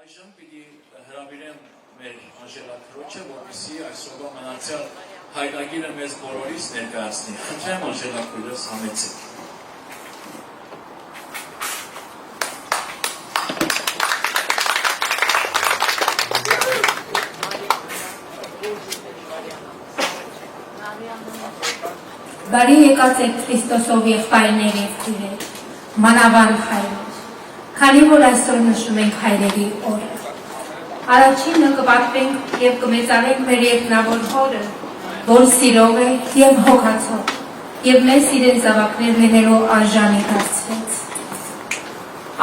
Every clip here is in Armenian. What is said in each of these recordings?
Այժմ պիտի հրավիրեմ մեր Անժելա որպեսզի այսօրվա մնացյալ հայրագիրը մեզ բոլորիս ներկայացնի։ Խնդրեմ Անժելա քույրս համեցեք։ Բարի եկած եք Քրիստոսով եղբայրներ և քույրեր, մանավանդ հայրեր, քանի որ այսօր նշում ենք հայրերի օրը։ Առաջինը կպատվենք և կմեծարենք մեր երկնավոր հորը, որ սիրով է և հոգացող, և մեզ իրեն զավակներ լինելու արժանի դարձրեց։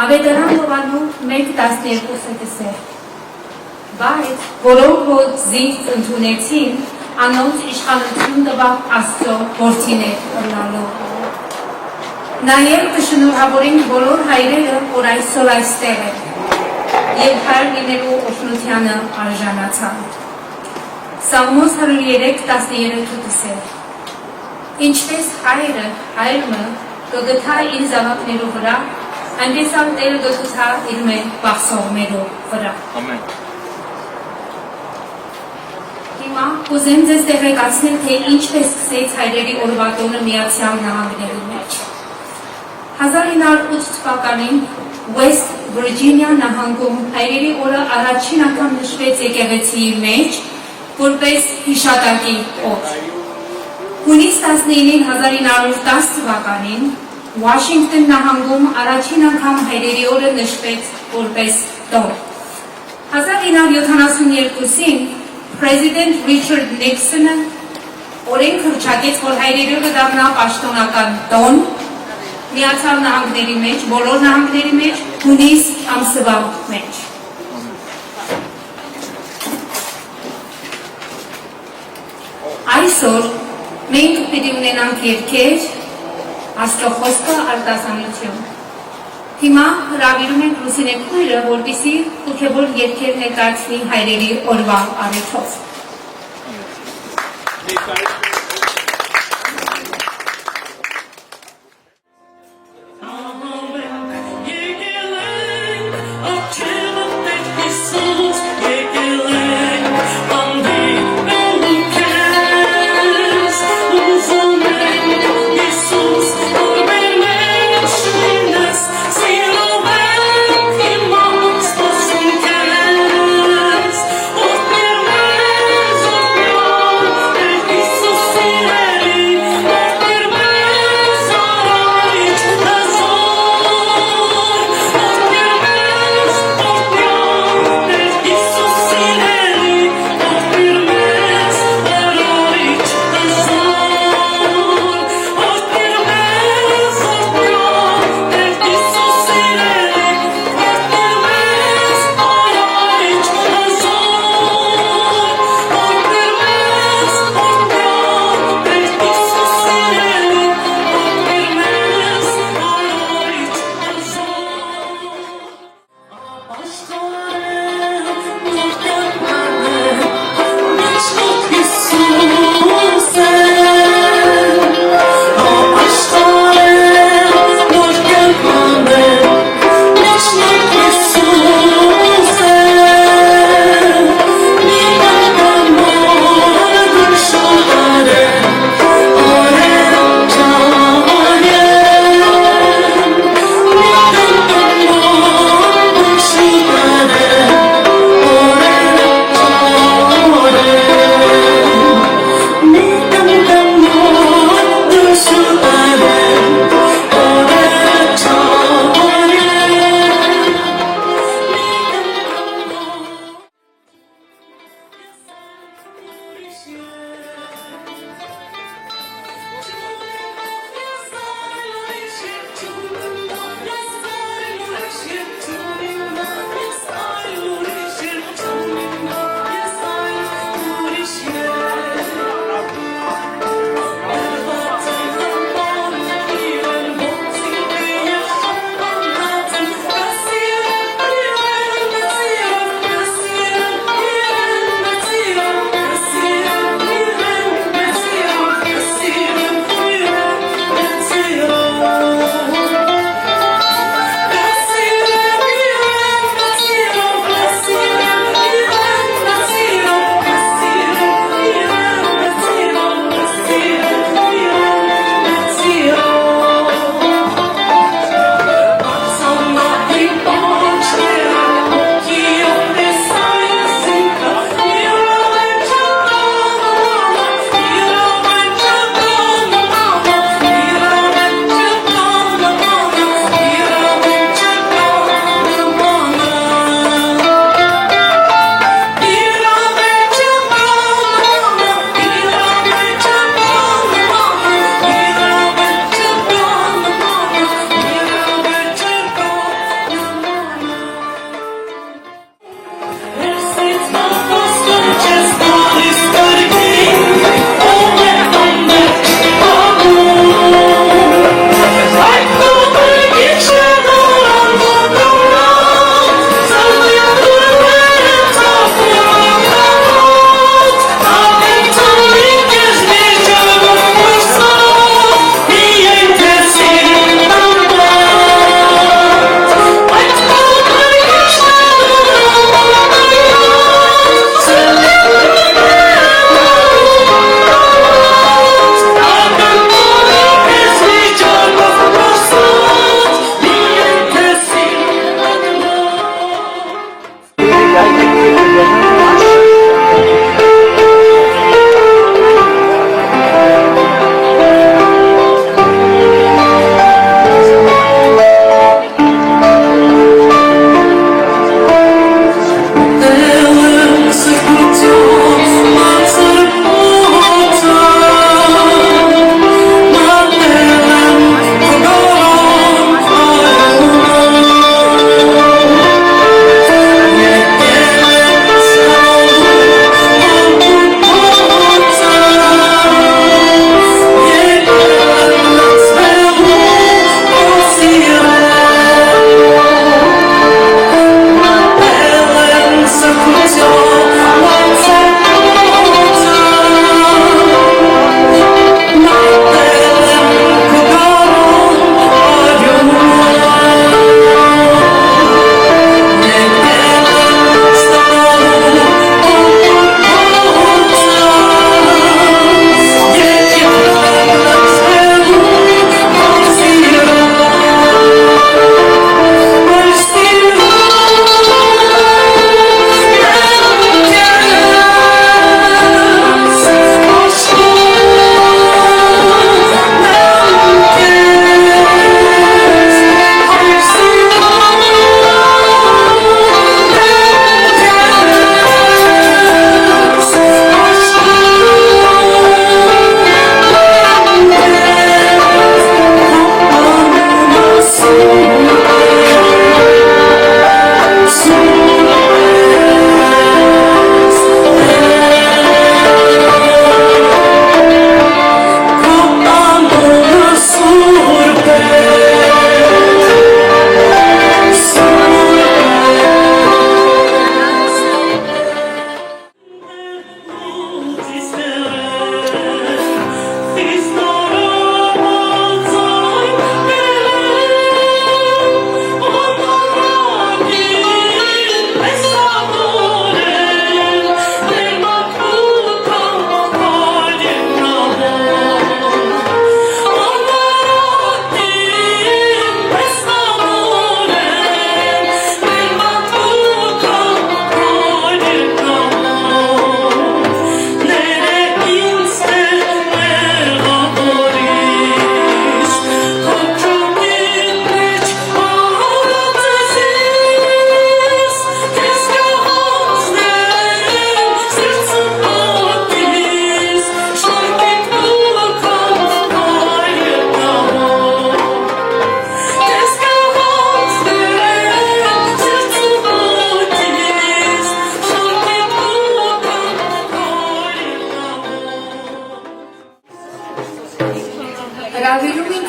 Ավետարան Հովհաննես 1:12-ը գսել. Բայց որոնք որ զինք ընդունեցին, անոնց իշխանություն տվավ Աստծո որդիներ ըլլալով։ Նաև կշնորհավորենք բոլոր հայրերը, որ այսօր այստեղ են, և հայր լինելու օգնությանը արժանացան։ Սաղմոս 103:13-ը գսել. Ինչպես հայրը հայրը կգթա իր զավակներու վրա, այնպես ալ Տերը կգթա իր մեր պահսողներու վրա։ Ամեն։ Հիմա կուզեմ ձեզ տեղեկացնել, թե ինչպես սկսեց հայրերի օրվա տոնը Միացյալ Նահանգների մեջ։ 1908 թվականին West Virginia նահանգում հայրերի օրը առաջին անգամ նշվեց եկեղեցիի մեջ, որպես հիշատակի օր։ Հունիս 19-ին 1910 թվականին Washington նահանգում առաջին անգամ հայրերի օրը նշվեց որպես տոն։ 1972-ին President Richard Nixon-ը օրենք հռչակեց, որ հայրերի օրը դառնա պաշտոնական տոն Միացյալ Նահանգների մեջ, բոլոր նահանգների մեջ, հունիս ամսվա մեջ։ Այսօր մենք պիտի ունենանք երգեր, Աստծո խոսքը արտասանություն։ Հիմա հրավիրում ենք Լուսինե քույրը, որպեսզի հոգևոր երգեր ներկայացնի հայրերի օրվա առիթով։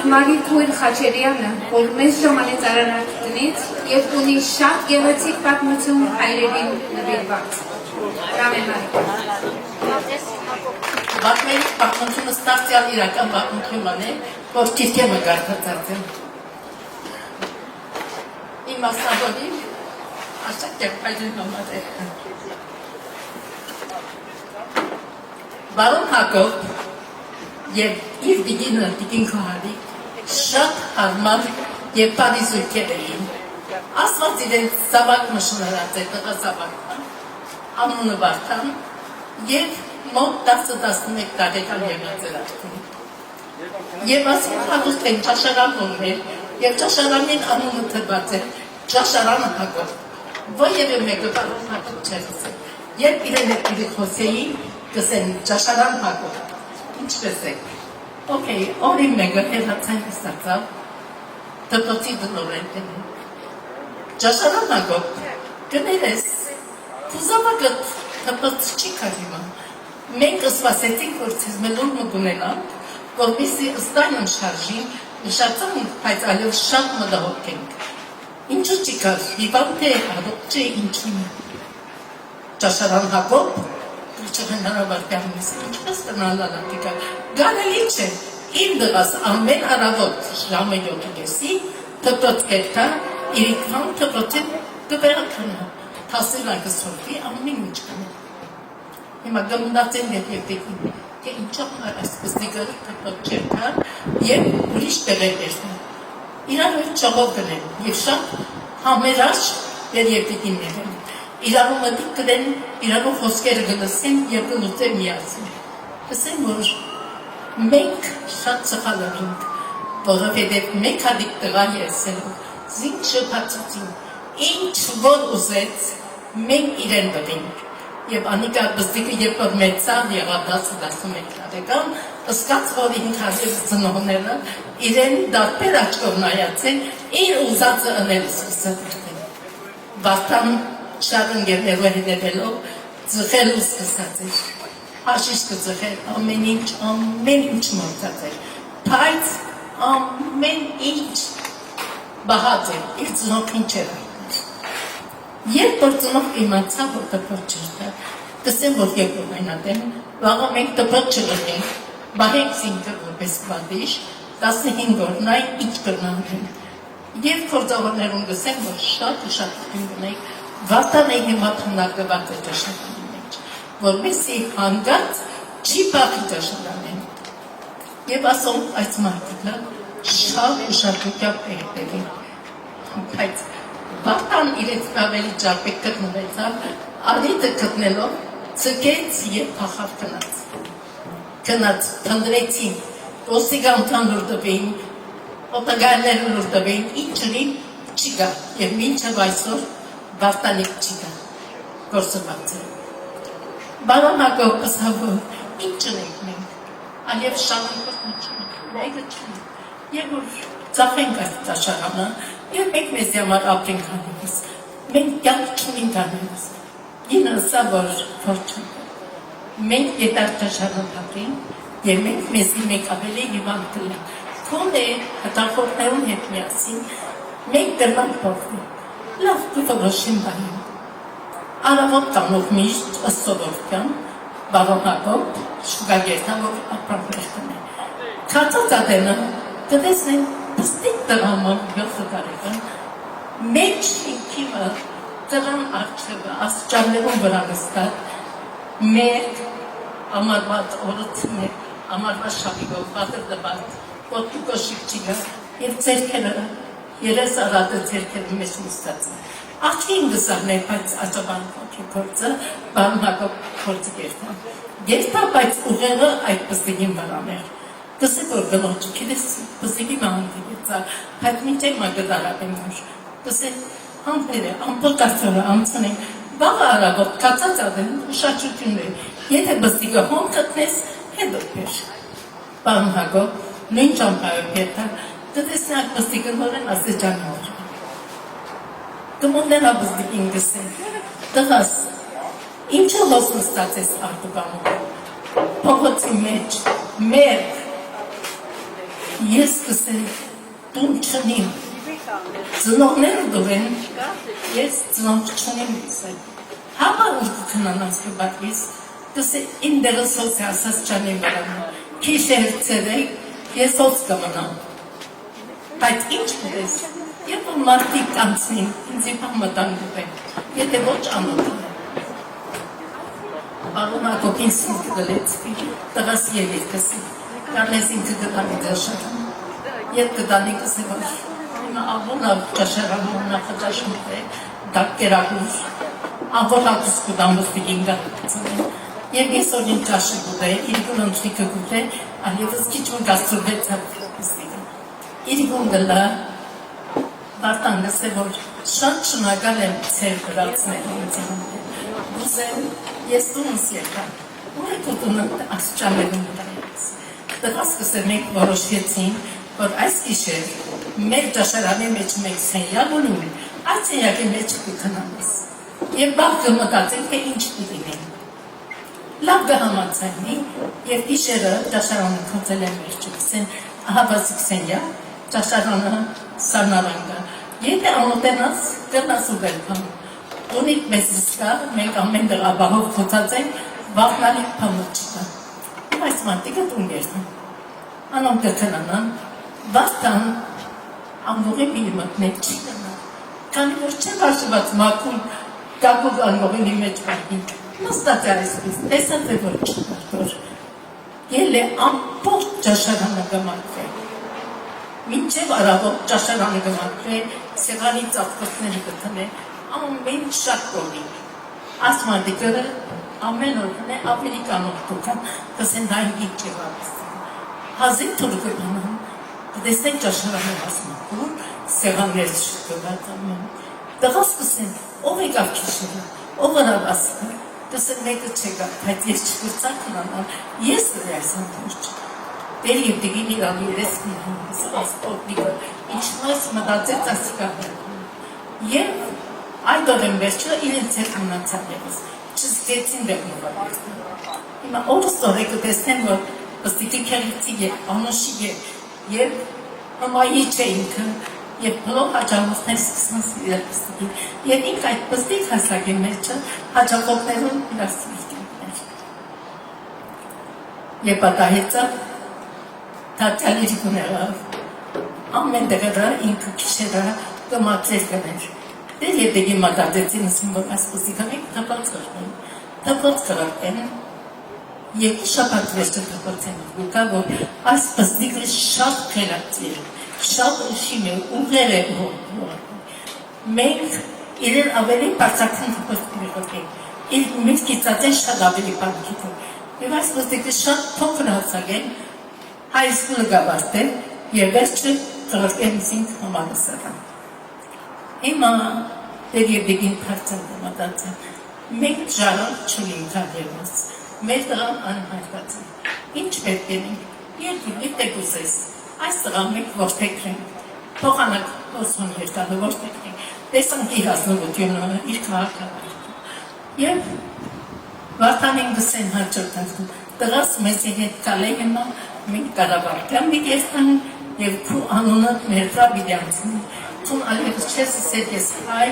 Մարի Քույր Խաչերյանը, որ մեզ ժամանեց Արարատներից եւ ունի շատ գեղեցիկ պատմություն հայրերին նվիրված։ Պատմերի պատմությունը ստեղծյալ իրական պատմություն է, որ Կիրկեմը գարթացած է։ Իմ մասնավորի ասակ կերպայրի համար է։ Բարոն Հակոբ և իր դիգինը դիգին Քոհարի շատ հարմար և պարիզույքեր էին։ Ասված իրենց զավակ մշնարած է տղա զավակը, անունը Վարդան և մոտ 10-11 տարեկան եղած էր արդեն։ Եվ ասին հագուստ են ճաշարան ուներ և ճաշարանին անունը թրված էր ճաշարան Հակոբ։ Որևէ մեկը Բարոն Հակոբ չէր ասել։ Երբ իրեն հետ իրի խոսեին, կսեն ճաշարան Հակոբ։ Ինչպես եք։ Okay, օրի մեկը հերացան կստացավ, դպոցի դնորեն դնում։ Ճաշարան Հակոբ, կներես, թու զավակըտ դպոց չի կարիմա։ Մենք սպասեցինք, որ ցեզ մելուր մգունենանք, որպեսզի ըստայնն շարժին, նշացանք, բայց այլև շատ մտահոգ ենք։ Ինչու չի կար, հիվանդ է, առողջ է, ինչին։ Ճաշարան Հակոբ, Հնարավարտյանից, ինչպես տնալալատիկա, գանելի չէ, իմ դղաս ամեն առավոտ ժամը 7:30 դպրոց կերտա, իրիկվան դպրոցին կբերականա, թասել այն կսորվի, ամեն ինչ կանը։ Հիմա գմնդացեն հետ և դեկին, կե ինչով այսպես դիգար դպրոց կերտա և ուրիշ տեղեր կերտա։ Իրան հետ ճաղով գնեն և շատ համերաշ և դեկիններ են։ Իրանում մտիկ կդեն, իրանով խոսքերը գլսեն և գլուծեն միացին։ Կսեն, որ մենք շատ սխալով ենք, որովհետև մեկ հատիկ տղա եսելով, զինք շփացուցին, ինչ որ ուզեց, մենք իրեն բդենք։ Եվ անիկա բստիկը երբ որ մեծավ եղավ 10-11 տարեկան, ըսկաց, որ ինքան և ծնողները իրեն դարբեր աչքով նայացեն, իր ուզածը ընել սկսած են։ Վարդան շատ ընկերներով հետևելով ձխելու սկսած էր, հաշիշ կձխել, ամեն ինչ մորցած էր, բայց ամեն ինչ բահած էր, իր ծնողին չէր այդներ։ Երբ որ ծնող իմացավ, որ դպրոց չերտա, կսեմ, որ երբ որ այնատեն, վաղը մենք դպրոց չլնենք, բահենք զինքը որպես կվադիշ, 15 օրնային ինչ կրնանեն։ Եվ կործավորներում գսեմ, որ շատ ու շատ գնենք, Վարդան է հիմա թնագված է ճաշարանի մեջ, որպեսզի հանգած չի բախի ճաշարանին։ Եվ ասում այս մարդիկը շատ ու շատ ուկյապ է հետևին։ Բայց Վարդան իրենց ավելի ճարպեք գտնվեցավ, արիտը գտնելով ծկեց և փախավ կնած։ Կնած թնդրեցին, ոստիկանության լուրդվեին, օտագայրները լուրդվեին, ինչրին չի գա և մինչև այսօր Վարդանիկ չի գա, գործված է։ Բարոն Հակոբ կսավ, որ ինչ չնենք մենք, այև շանքով նչնենք, մեկը չնենք, և որ ծախենք այդ ճաշարանը, և մենք մեզի համար ապրենք անելիս, մենք կյանք չունենք անելիս, ինը սա որ չնենք, մենք ետար ճաշարան ապրենք, և մենք մեզի մեկ ավելի հիվանդ կլենք, քոն է հտախորդներուն հետ միասին, մենք դրման փոխվենք, լավ կվորոշին բային։ Արավոտ տանող միշտ ըսովորքյան, Բարոն Հակոբ շուգագերտանով ապրանքներ կնեն։ Քացած ադենը կտեսնեն պստիկ տղամով 7 տարեկան, մեջ ինքիմը տղան արջևը ասճարներում վրա նստած, մեկ ամարված օրոցին է, ամարված շապիկով, պատր դբատ, ոտքի կոշիկ չիգա, և ձերքերը երես արատը ձերքերը մեզ նստած է։ Աղջին գսարներ, բայց աճաբանքոքի փորձը, Բարոն Հակոբ փորձը գերտան։ Գերտա, բայց ուղեղը այդ պստիկին վրաներ։ Դսե որ գնոջը, կերես պստիկի մահանտի գեցա, բայց մինչև մագդարատ եմ որ։ Դսե համպեր է, ամպոտ արդյորը ամցնենք, բաղը արագոտ, կացած ադեն, ուշաչություններ, եթե պստիկը հոն կտնես, հետ ոտպեր։ Բարոն Հակոբ, նույն ճամպայով գերտա, դտեսնակ պստիկը նորեն ասեջանի որ։ Կմոնդենա բզդիկին գսեն, տղաս, ինչը հոսում ստաց ես արտուկանում, փողոցի մեջ, մեր, ես կսեմ տուն չնիմ, ծնողները դուրեն, ես ծնող չնիմ կսեմ, համա ուր կքնանաս կբատվիս, կսե իմ դեղս հոց է ասաս չանիմ վրանում, քիշ է հրցերեկ, ես հոց կմնամ, բայց ինչ կրես, երբ որ մարդիկ կանցնին, ինձ իպան մտանգում են, եթե ոչ անոթան է, Աղոն ակոպին սինքը գլեցվի, տղաս երեկսի, կարնես ինքը գտանի դաշարան, ետ գտանի կսի վար, հիմա աղոն աղջաշարանում նախաճաշմուտ է, դակ կերագուր, աղոն աղուս կուդամուս պիգին գատցնեն, և ես օրին ճաշը գուտ է, իրգուն ընտրիկը գուտ է, ալևս քիչ մը գաստրուբեց հապստիկը, իրգուն գլա, վարտան գսե, որ շատ շնագալ եմ ծեր գրացնել ինձ Ուզեմ, ես տունս եկա, ուր է կոտունը ասճամելում դայից։ Տղաս կսեր մենք որոշեցին, որ այս գիշեր մեր ճաշարանի մեջ մենք սենյակ ունում, այս սենյակի մեջ կքնանես։ Եվ բաղ կմտածենք, թե ինչ կդինենք։ Լավ կհամացայնի, և գիշերը ճաշարանը կոծել եմ մեր չկսեն, ահավասիկ սենյակ, ճաշարանը սարնարանգա։ Եթե ամոտենաս, կրնաս ու բերքան։ Ունիք մեզ զսկա, մենք ամեն դղաբահով խոցած ենք, վաղնալի պամոտ չկա։ Եվ այս մարդիկը տուն երդան։ Անոն կքնանան, վաստան ամվողի մի մտնել չի կնան։ Քանի որ չեմ արժված մակուն, կակուղ անվողինի մեջ պահին, նստած է այսպես, տեսած է որ չկար, ել է ամբողջ ճաշարանը գմակվե։ Մինչև արավող ճաշարանը գմակվե, սեղանի ծաղկոցները կթնե, ամեն շատ կողի, ասմանդիկը ամեն օրն է ավելի կանող տուքան, կսեն դա ինգիք չեղավստան։ Հազին թուրը կբանան, կտեսնենք ճաշարանը ասմակուր, սեղաններ չկված ամեն։ Տղաս կսեն, ով է կավ քիշերը, ով արավասը, կսեն մեկը չեկավ, բայց ես չկրծան կնանան, ես դրի այս անթորջ։ Դեր և դիգին իրալի երես կնանես, ասպորդիկը, ինչ նոյս մտածեց ասիկահը։ Եվ այդ օրեն վերջը իրենց հետ մնացան ևս, չզգեցին դեղնովարվեցն։ Հիմա օրս օր է կտեսնեմ, որ պստիկի կեղիցի է, անոշի է, և հմայի չէ ինքը, և բլող հաջաղոցներ սկսան սիրել պստիկի, և ինք այդ պստիկ հասակի մեջը հաջաղողներում իրար սիրկիններ։ Եվ պատահեցա, թատյալիր գուներավ, ամեն դեղերա ինքը կիշերա կմացեր գներ։ Դեր և դեգի մատատեցին ասում, որ այս պստիկամիկ թապած կրակեն, և շապատ վերջը թապացեն ուկա, որ այս պստիկը շատ խելացի է, շատ ուշին է, ուղեր է մենք իրեն ավելի պարծակցան պստիկը խոտենք, իր մեզ կիծած են շատ ավելի պանքիթը, և այս պստիկը շատ փոքր հասակ են, հայսկուլը գավարտ է, և վերջը ծղրկեն զինք համանսարան։ Հիմա դեր և դեգին պարծան դմատացան, մենք ժարան չունին կադևոս, մեր տղան անհարկած են, ինչ պետք ենք, երկում իտեք ուզես, այս տղան մենք որդեքրենք, փոխանակ ոսոն երկալը որդեքրենք, տեսանք իր ազնվությունը, իր քաղաքավարքը, և վարդանին գսեն հաջորդացում, տղաս մեզի հետ կալե հիմա, մենք կարավարկյան մի երթան, և քու անունը մերդրա բիդյանցին, Թուն ալևս չես սետ ես հայ,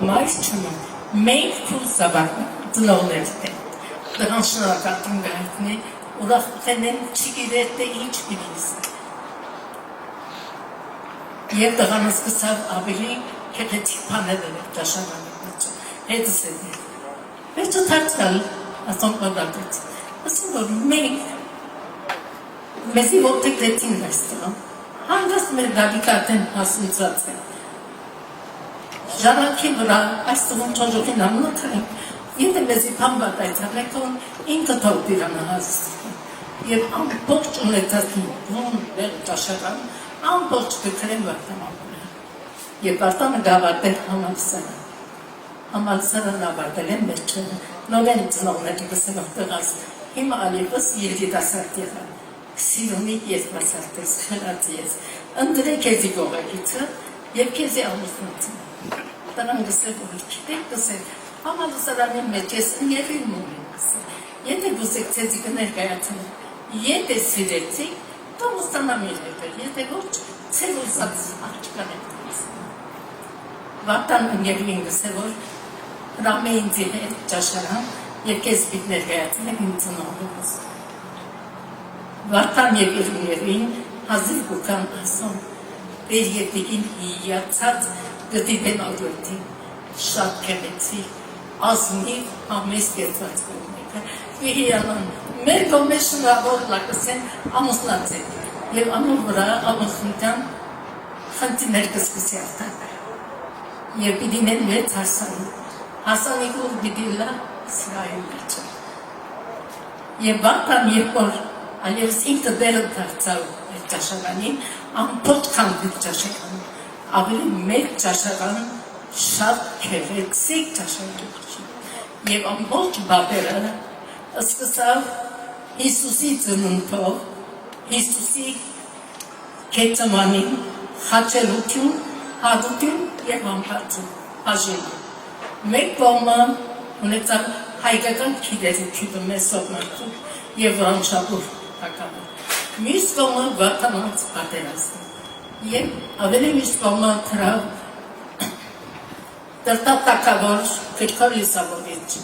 մայս չունում, մենք քու զավակն ծնողներ են, դրան շնորակատում գայթն է, ուրախտեն են չգիրետ է ինչ բիրիս։ Եվ դղան սկսավ ավելի կետեցիկ պանել է ճաշարանի մեջը, հետս է դեր։ Վերջը թարցալ, ասոն պարդատեց, ասում որ մենք մեզի ոտեք դետին վայստղան, հանգաստ մեր դավիկատեն հասնծած են։ Ժանանքի վրա այս տղում չոժողին ամնոտ են, եթե մեզի պամբատ այցավեկոն ինքը թող դիրանը հասստին։ Եվ ամբողջ ունեցած ուն վեր ճաշարան, ամբողջ կքրեն վարտան ամբուրը։ Եվ վարտանը գավարտել համալսարան։ Համալսարան ավարտել են մերջը, նորեն ծնողների գսելով տղաս, հիմա ալիվս երգիտասարտ եղան։ Սիրունի երկվասարտ ես, խելած ես, ընդրեք եզի գողագիցը և կեզի ամուսնացին։ Տնան գսել որ չտեք գսել, համալսարանի մեջ ես ընևին մուրին գսել։ Եթե գուսեք ծեզի կներկայացնում, եթե սիրեցիք, Տոմստանամ երևեր, եթե ոչ ծեր ուզած աչկան եմ տես։ Վատան ընգերուին գսել, որ հրամեին ձիհ է ճաշարան և կեզ պիտ ներգայացնել իմ ծնողս։ Վատան և երուին հազիվ գուկան ասում, բեր ետիկին հիացած գտիպեն ալգորդին, շատ կեղեցի, ազնիվ համեստ կերծված կողմեկը, վիհիանան, մեր կողմե շնավոր լակսեն ամուսնած է, և ամուր վրա ամուսնության խնդիներ կսկսի արտան, և պիդինել մեծ հասանի, հասանիկուր պիդիլա սրայում վերջը, և վատան երկոր այևս ինքը դերը դարձավ էր ճաշարանին, ամբողջ քանդվիկ ճաշարան, ավելի մեկ ճաշարան, շատ քեղեցիկ ճաշարան և ամբողջ բաբերը սկսավ Հիսուսի ծնունդով, Հիսուսի կեծմանին, խաչելություն, հատություն և ամբարձում, հաժինում։ Մեկ կողմը ունեցավ հայկական քիդերությունը մեզ սովմարդում և վրանշաբուր հականը։ Մյուս կողմը վատանած պատերազմ և ավելի մյուս կողմը թրավ տրտապտակավոր քրքոր լիսավորիչ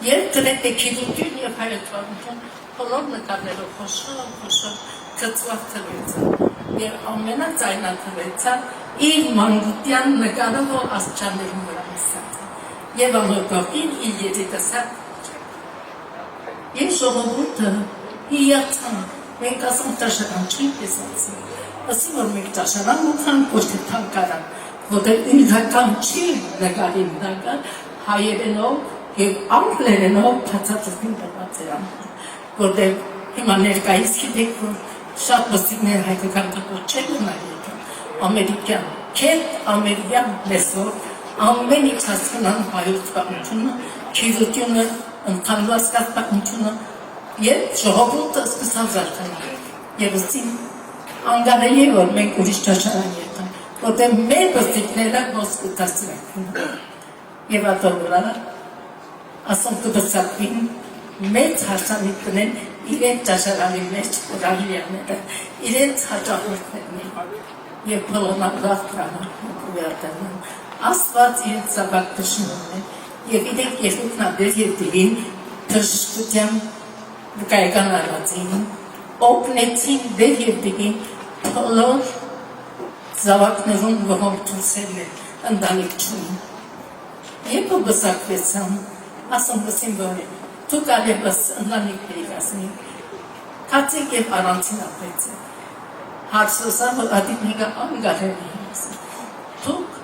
և գրեթե քիդություն և հայրատվանություն բոլոր նկարներով խոշոր կծված թվեցան և ամենածայնաթվեցա իր մանկության նկարով աստիճաններում վրա մսած և ամրկողին իր երիտասարդ Ես ժողովուրդը հիացան, մենք ասում ճաշարան չի տեսացի, ասի որ մենք ճաշարան ուքան ոչ թե թանկարան, որտեղ ինքական չի նկարին նկար, հայերենով և անգլերենով բացատրություն տված էր ամեն, որտեղ հիմա ներկայիս գիտեք, որ շատ մսիկներ հայկական տպոր չեն ունարեկան, ամերիկյան, կետ ամերիկյան լեսով, ամեն ինչ հասկանան հայոց պատմությունը, քիզությունը, ընդհանրված պատմությունը և ժողովուրդը սկսավ զարթանել և ասին անգարելի է որ մենք ուրիշ ճաշարան եկան որտեղ մեր բստիկները ոսկու դասրակվում և ատոր վրա ասում կբսակվին մեծ հարսանիք կնեն իրենց ճաշարանի մեջ ռավիաները իրենց հաճախորդներն և բոլոնավրախ կրանան ասված իրենց զավակ տշնում է և իրենք երկուքնաբեր ետիրին թշկության վկայական արվածին, օգնեցին դեր ետիրին բոլոր զավակներուն ողորթուսել է ընդանիք չունին։ Եվ բսակվեցան, ասում բսին որ դուք արևս ընդանիք պերիկասնի, կացեք և առանցին ապրեց է։ Հարսոսա, որ ադիտ նեգա անգարելի է։ Դուք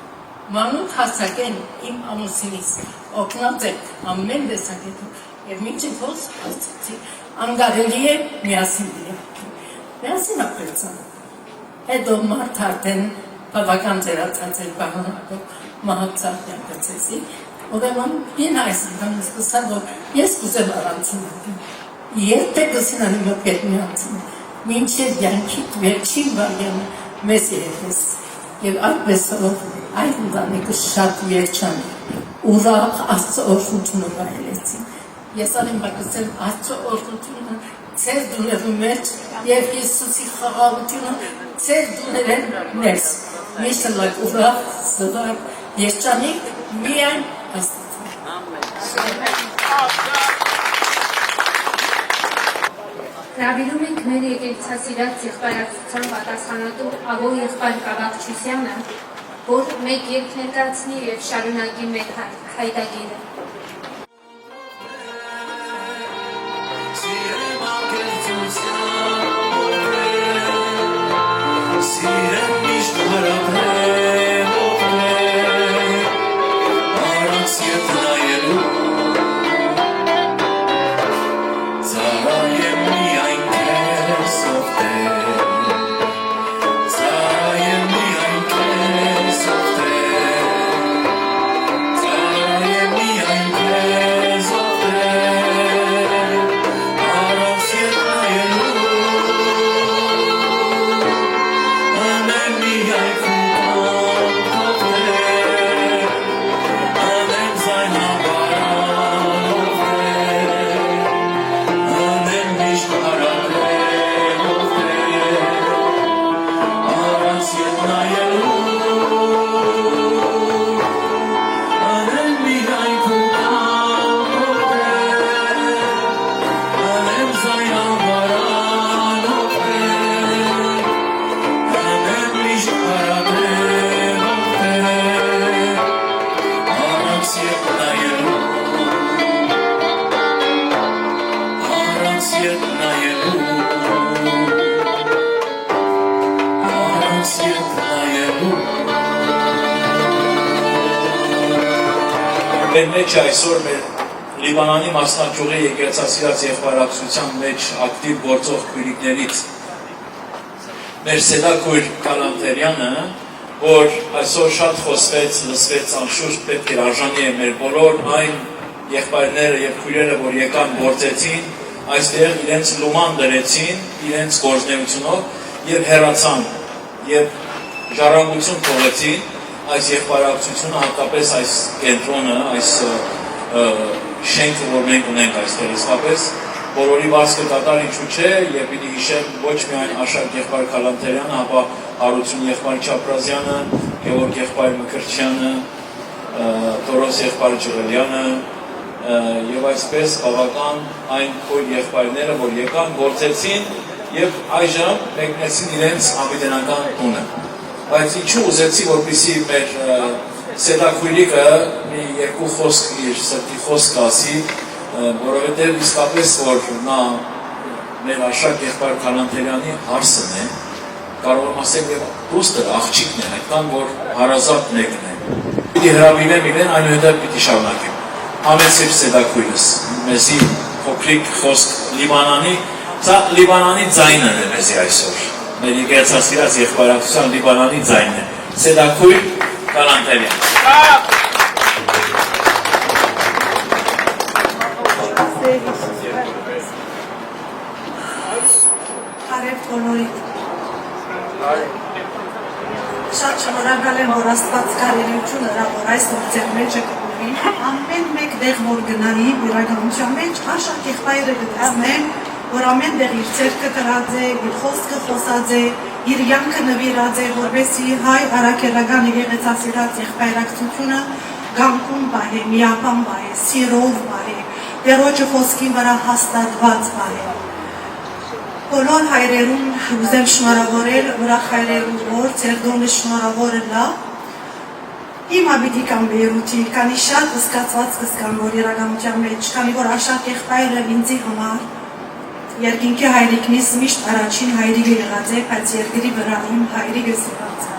մանուկ հասակեն իմ ամուսինից, օգնած եք ամեն դեսակետում և մինչև ոս հասցեցի, անգարելի է միասին դիրակի։ Միասին ապրեցան։ Հետո մարդ արդեն բավական ձերացած էր բաղանակով մահացավ յակացեցի, ուրեմն ին այս անգամ սկսա, որ ես կուզեմ առանցին ատին։ Երբեք ըսինանի մոտ հետ միանցին, մինչև յանքիտ վերջին վարյանը մեզ երես և այդպեսով այդ ընտանիքը շատ երջան ուրախ Աստծո օրհնությունը վայելեցին։ Ես արին բակսել Աստծո օրհնությունը ձեր դուներու մեջ և Հիսուսի խաղաղությունը ձեր դուներեն ներս։ Միշտ լակ ուրախ, զվարք, երջանիկ միայն Աստծո։ Հրավիրում ենք մեր եկեղեցասիրած եղբայրացության պատասխանատու Ավո եղբայր Կավակչյանը, որ մեկ երգ ներկայացնի և շարունակի մեր հայտագիրը։ Am մեր մեջ այսօր մեր Լիբանանի մասնաճյուղի եկեղեցասիրած եղբայրակցության մեջ ակտիվ գործող քույրիկներից մեր Սեդակույր Կալանտերյանը, որ այսօր շատ խոսվեց, լսվեց անշուշտ պետք է արժանի է մեր բոլոր այն եղբայրները եւ քույրերը, որ եկան գործեցին, այստեղ իրենց լուման դրեցին, իրենց գործնեությունով եւ հեռացան եւ ժառանգություն թողեցին այս եղբայրակցությունը, հատկապես այս կենտրոնը, այս շենքը, որ մենք ունենք այստեղ իսկապես, բոլորի վարձքը կատար ինչու չէ, եւ պիտի հիշեմ ոչ միայն Աշակ եղբայր Կալանտերյանը, ապա Հարություն եղբայր Չապրազյանը, Գևորգ եղբայր Մկրտչյանը, Տորոս եղբայր Ջղելյանը, եւ այսպես բավական այն քույր եղբայրները, որ եկան, գործեցին եւ այժմ մեկնեցին իրենց հավիտենական տունը։ Բայց ինչու ուզեցի, որպեսզի մեր Սեդակույրիկը մի երկու խոսք իր սրտի խոսք ասի, որովհետև իսկապես որ նա մեր Աշակ եղբայր Կալանտերյանի հարսն է, կարող եմ ասել եւ դուստր աղջիկն է, այդքան որ հարազատ մեկն է։ Պիտի հրավիրեմ իրեն, այնուհետև պիտի շարունակեմ։ Համեցիր Սեդակույրս, մեզի փոքրիկ խոսք Լիբանանի, սա Լիբանանի ձայնն է մեզի այսօր։ Մեր եկեղեցասիրած եղբայրակցության Լիբանանի ձայնն է։ Սեդակույր Կալանտերյան։ Արև բոլորիդ։ Շատ շնորհակալ եմ, որ Աստված կարելիություն հրա, որ այսօր ձեր մեջը կգնի, ամեն մեկ դեղ որ գնայի, իրականության մեջ Աշակ եղբայրը գտեսնեմ, որ ամեն դեղ իր ցերկը կրած է, իր խոսքը խոսած է, իր յանքը նվիրած է, որովհետեւ հայ արաքելական եկեղեցասիրած եղբայրակցությունը գանկում բահե, միապան բահե, սիրով բահե, Տերոջը խոսքի վրա հաստատված բահե։ Բոլոր հայրերուն ուզեմ շնորհավորել, ուրախ հայրերուն որ ձեր դոնը շնորհավորը լա։ Իմ աբիդիկան Բեյրութի, քանի շատ զգացված կսկան, որ իրականության մեջ, քանի որ Աշակ եղբայրը ինձի համար երկինքի հայրիկնից միշտ առաջին հայրիկը եղած է, բայց երկրի վրա իմ հայրիկը եղած է։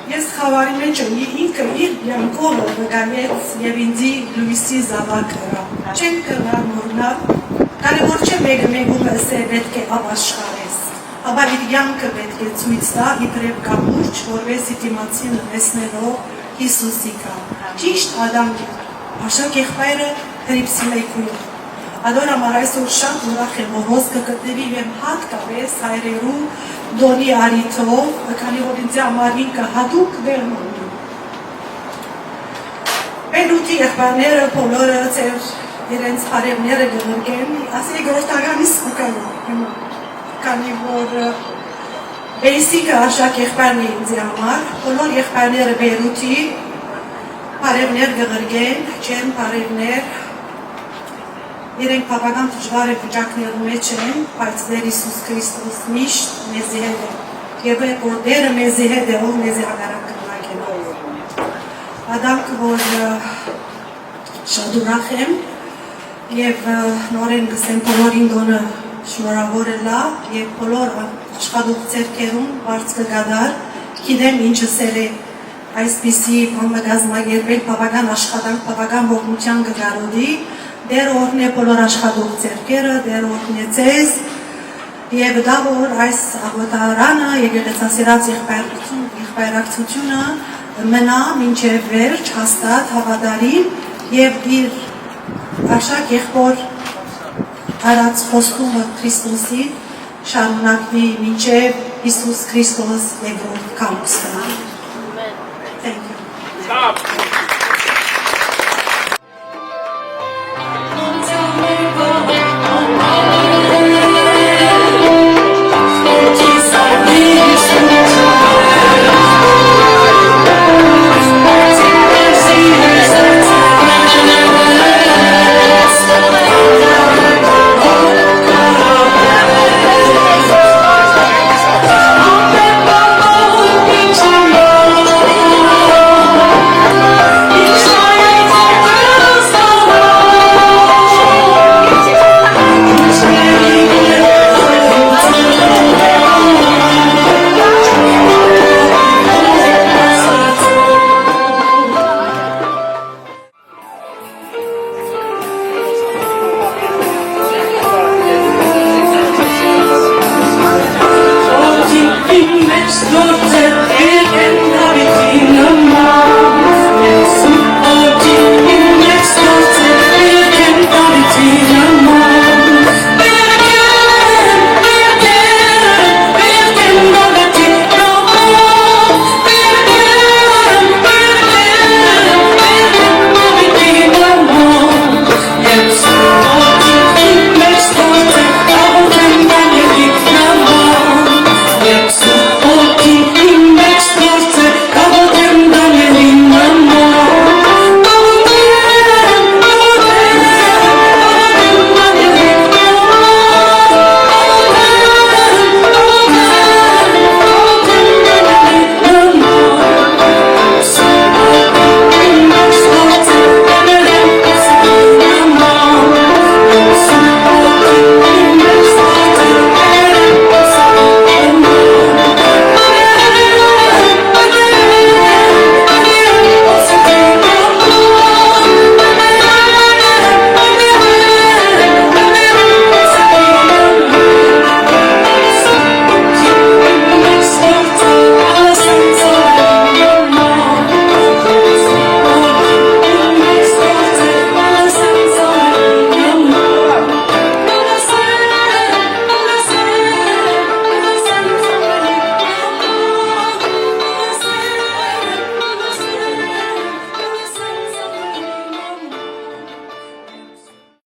Ես խավարի մեջ ինքը իր յանքով վկայեց եւ ինձի լույսի զավակը հրա։ Չեն կրնար մորնալ, կարևոր չէ մեկը մեկում ասե պետք է ապաշխարես, ապա իր յանքը պետք է ցույց տա իբրև կամուրջ, որովհետեւ դիմացին լսնելով Հիսուսի կա։ Ճիշտ Ադամ Աշակ եղբայրը հրիպսի լեյքույն։ Ador am այսօր շատ ուրախ եմ, որ հոսքը գտնվի եմ հատկապես հայրերու դոնի արիթով, քանի որ ինձ համար ինքը հատուկ դերն ունի։ Բեյրութի եղբայրները բոլորը ձեր իրենց հարևները գնորգեն, ասի գործականից ուկալում, քանի որ Բեյսիկը Աշակ եղբայրն է ինձ համար, բոլոր եղբայրները Բեյրութի հարևներ գղրգեն, չեն հարևներ, իրենք բավական դժվար վիճակներում մեջ են, բայց Տեր Հիսուս Քրիստոս միշտ մեզի հետ է։ Եվ որ Տերը մեզի հետ է, ով մեզի հակառակ կրնակել։ Ադամք, որ շատ ուրախ եմ եւ նորեն գսեմ բոլորին դոնը շնորհավորը լա եւ բոլոր աշխատող ցերկերուն բարձ կգադար, գիտեմ ինչը սեր է այսպիսի բամբագազմագերբել բավական աշխատանք, բավական ողջության կգարոդի Դեր օրհն է բոլոր աշխատող ձեռքերը, դեր օրհն է ձեզ եւ դա որ այս աղոթարանը եկեղեցասիրած եղբայրակցությունը մնա մինչեւ վերջ հաստատ հավատարիմ եւ իր Աշակ եղբոր արած խոստումը Քրիստոսի շարունակվի մինչեւ Հիսուս Քրիստոս երկրորդ կամքսը։ Thank you.